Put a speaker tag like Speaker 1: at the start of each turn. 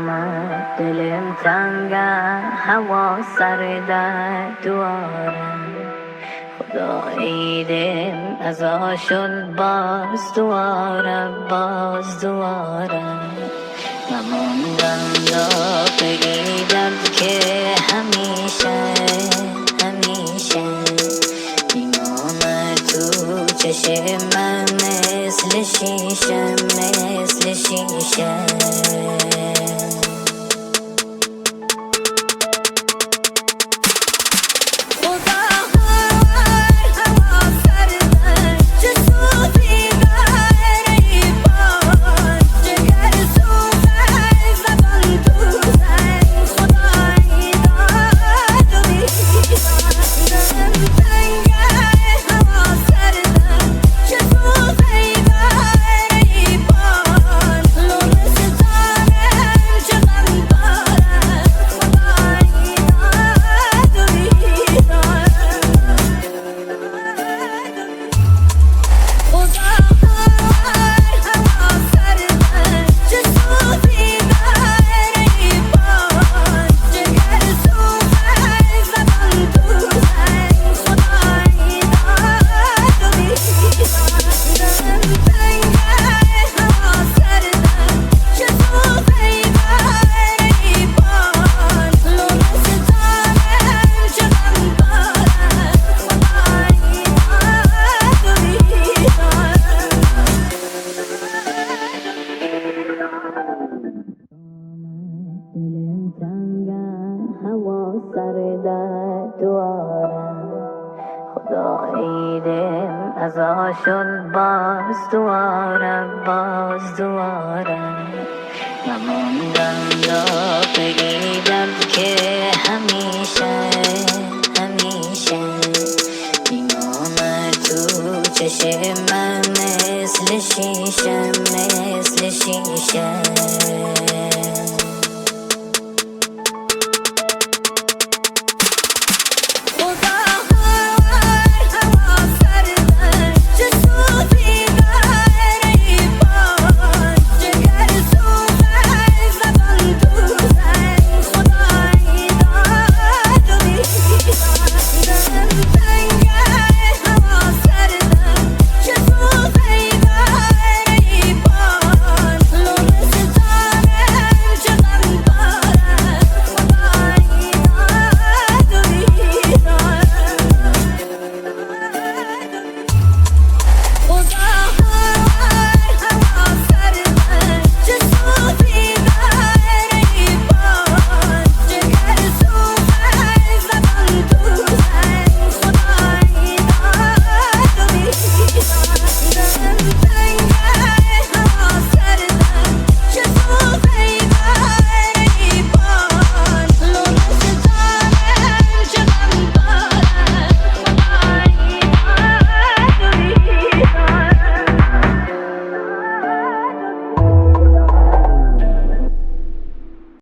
Speaker 1: آمد دلم تنگه هوا سر دوارم خدا عیدم ازا شد باز دوارم نموندم دا بگیدم که همیشه میامد تو چشم من مثل شیشه دلم تنگه هوا سر دوارم خدا عیدم ازا شد باز دوارم نموندم دا بگیدم که همیشه میامد تو چشم من مثل شیشه